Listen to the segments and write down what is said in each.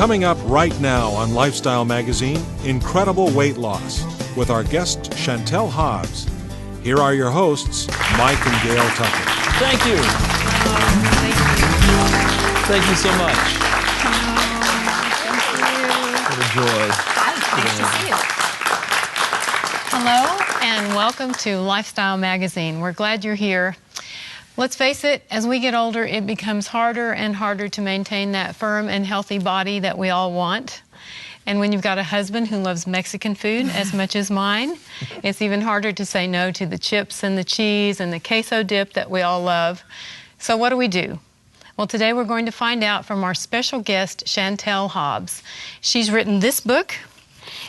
Coming up right now on Lifestyle Magazine, incredible weight loss with our guest Chantel Hobbs. Here are your hosts, Mike and Gail Tucker. Thank you. Thank you so much. What a joy. Hi, nice to see you. Hello and welcome to Lifestyle Magazine. We're glad you're here. Let's face it, as we get older, it becomes harder and harder to maintain that firm and healthy body that we all want. And when you've got a husband who loves Mexican food as much as mine, it's even harder to say no to the chips and the cheese and the queso dip that we all love. So what do? Well, today we're going to find out from our special guest, Chantel Hobbs. She's written this book.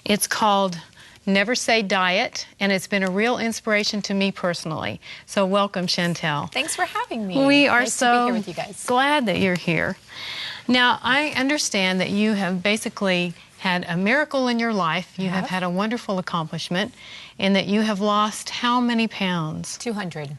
It's called Never Say Diet, and it's been a real inspiration to me personally. So welcome, Chantel. Thanks for having me. We are nice so to be here with you guys. Glad that you're here. Now, I understand that you have basically had a miracle in your life. You have had a wonderful accomplishment, and that you have lost how many pounds? 200.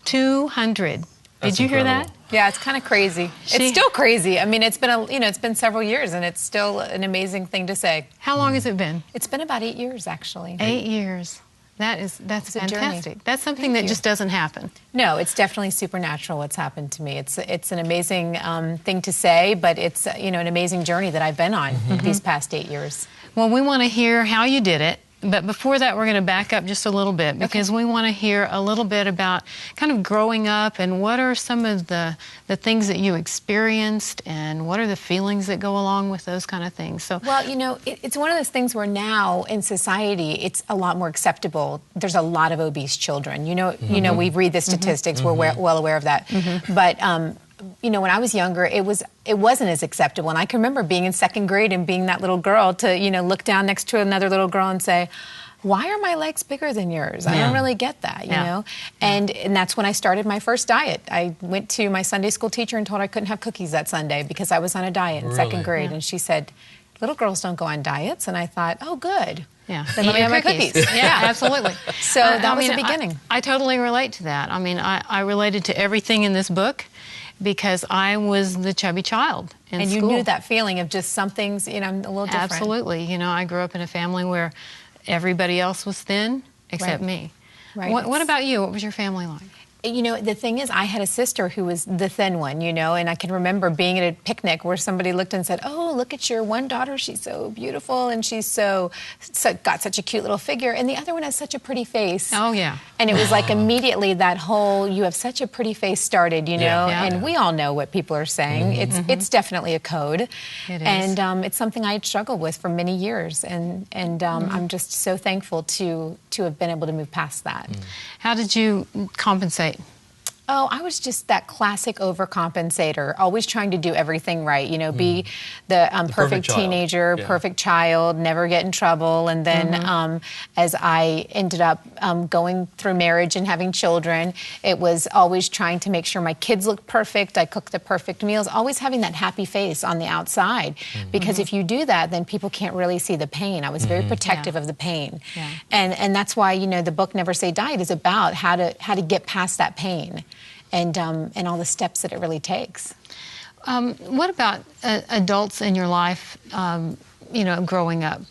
200. Did you hear that? Yeah, it's kind of crazy. It's still crazy. I mean, it's been several years, and it's still an amazing thing to say. How long has it been? It's been about 8 years, actually. 8 years. That's fantastic. That's something that just doesn't happen. No, it's definitely supernatural what's happened to me. It's an amazing thing to say, but it's an amazing journey that I've been on these past 8 years. Well, we want to hear how you did it. But before that, we're going to back up just a little bit because we want to hear a little bit about kind of growing up and what are some of the things that you experienced and what are the feelings that go along with those kind of things. So, well, it's one of those things where now in society it's a lot more acceptable. There's a lot of obese children. We read the statistics. We're well aware of that. But when I was younger, it wasn't as acceptable. And I can remember being in second grade and being that little girl to, look down next to another little girl and say, why are my legs bigger than yours? I don't really get that, you know? And that's when I started my first diet. I went to my Sunday school teacher and told her I couldn't have cookies that Sunday because I was on a diet in second grade. And she said, little girls don't go on diets. And I thought, oh, good. Yeah. Then let me have my cookies. Yeah, absolutely. So that was the beginning. I totally relate to that. I mean, I related to everything in this book because I was the chubby child in school. And you knew that feeling of just some things, a little different. Absolutely. I grew up in a family where everybody else was thin except me. Right. What about you? What was your family like? The thing is, I had a sister who was the thin one, and I can remember being at a picnic where somebody looked and said, oh, look at your one daughter, she's so beautiful, and she's got such a cute little figure, and the other one has such a pretty face. Oh, yeah. And it was like immediately that whole, you have such a pretty face started, and we all know what people are saying. It's definitely a code. It is. And it's something I had struggled with for many years, and I'm just so thankful to have been able to move past that. How did you compensate? Oh, I was just that classic overcompensator, always trying to do everything right, be the perfect teenager, perfect child, never get in trouble. And then as I ended up going through marriage and having children, it was always trying to make sure my kids looked perfect. I cooked the perfect meals, always having that happy face on the outside. Because if you do that, then people can't really see the pain. I was very protective of the pain. Yeah. And that's why, the book Never Say Diet is about how to get past that pain. And all the steps that it really takes. What about adults in your life, growing up,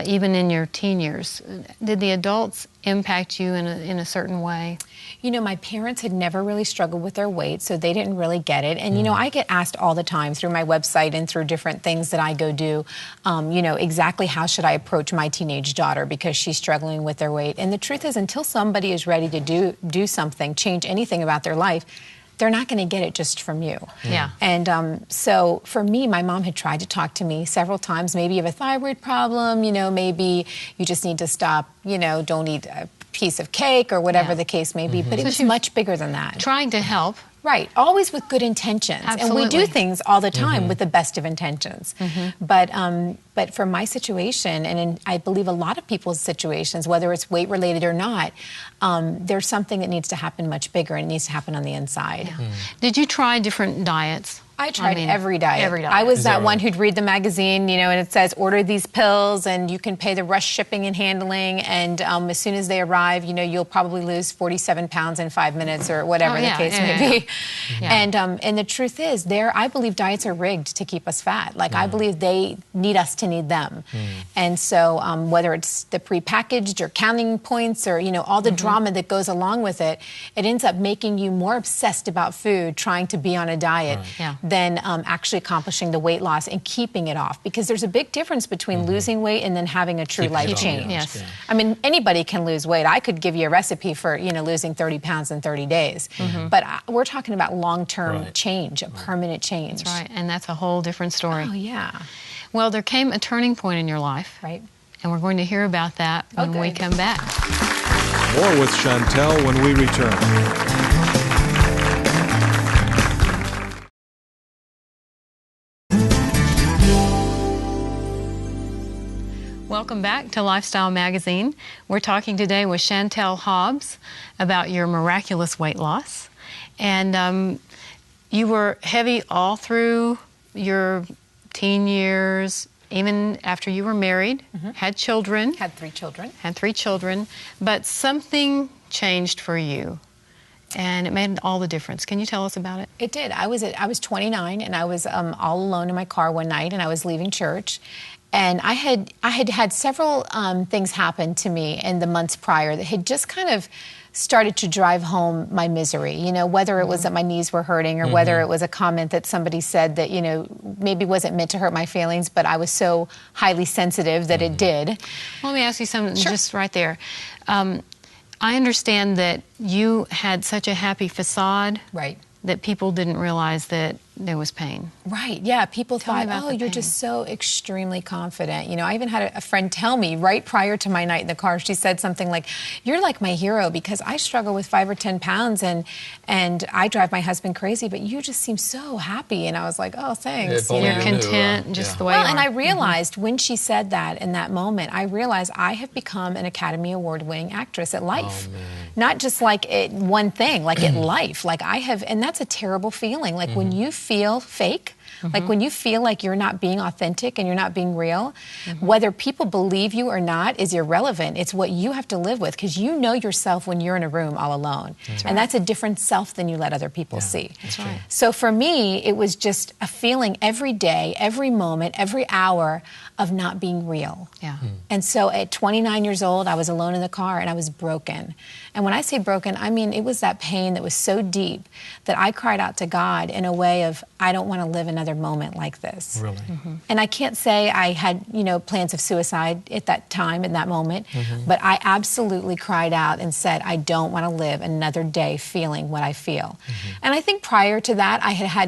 even in your teen years? Did the adults impact you in a certain way? My parents had never really struggled with their weight, so they didn't really get it. And, I get asked all the time through my website and through different things that I go do, exactly how should I approach my teenage daughter because she's struggling with their weight. And the truth is, until somebody is ready to do something, change anything about their life, they're not going to get it just from you. Yeah. And so for me, my mom had tried to talk to me several times. Maybe you have a thyroid problem, maybe you just need to stop, don't eat a piece of cake or whatever the case may be. But it was much bigger than that. Trying to help. Right, always with good intentions. Absolutely. And we do things all the time with the best of intentions. But for my situation, and I believe a lot of people's situations, whether it's weight related or not, there's something that needs to happen much bigger, and it needs to happen on the inside. Yeah. Did you try different diets? I tried every diet. Every diet. I was that right? one who'd read the magazine, and it says, order these pills and you can pay the rush shipping and handling. And as soon as they arrive, you'll probably lose 47 pounds in 5 minutes or whatever the case may be. Yeah. And the truth is, I believe diets are rigged to keep us fat. Like, I believe they need us to need them. And so whether it's the prepackaged or counting points or, all the drama that goes along with it, it ends up making you more obsessed about food, trying to be on a diet, than actually accomplishing the weight loss and keeping it off. Because there's a big difference between losing weight and then having a true life change. Yes. I mean, anybody can lose weight. I could give you a recipe for, losing 30 pounds in 30 days. But we're talking about long-term change, a permanent change. That's right, and that's a whole different story. Oh, yeah. Well, there came a turning point in your life. Right. And we're going to hear about that when we come back. More with Chantel when we return. Welcome back to Lifestyle Magazine. We're talking today with Chantel Hobbs about your miraculous weight loss. And you were heavy all through your teen years, even after you were married, had children. Had 3 children. Had 3 children. But something changed for you, and it made all the difference. Can you tell us about it? It did. I was 29, and I was all alone in my car one night, and I was leaving church. And I had several things happen to me in the months prior that had just kind of started to drive home my misery, whether it was that my knees were hurting or whether it was a comment that somebody said that, maybe wasn't meant to hurt my feelings, but I was so highly sensitive that it did. Well, let me ask you something just right there. I understand that you had such a happy facade. Right. That people didn't realize that there was pain. Right, yeah. People thought, oh, you're just so extremely confident. I even had a friend tell me right prior to my night in the car, she said something like, you're like my hero because I struggle with 5 or 10 pounds and I drive my husband crazy, but you just seem so happy. And I was like, oh, thanks. You're content just the way you are. And I realized when she said that in that moment, I realized I have become an Academy Award-winning actress at life. Not just like one thing, like at life. Like I have, and that's a terrible feeling. Like when you feel fake, like when you feel like you're not being authentic and you're not being real, whether people believe you or not is irrelevant. It's what you have to live with because you know yourself when you're in a room all alone. And that's a different self than you let other people see. That's right. So for me, it was just a feeling every day, every moment, every hour of not being real. Yeah. And so at 29 years old, I was alone in the car and I was broken. And when I say broken, I mean it was that pain that was so deep that I cried out to God in a way of, I don't want to live another moment like this. Really? And I can't say I had, plans of suicide at that time, in that moment, but I absolutely cried out and said, I don't want to live another day feeling what I feel. And I think prior to that, I had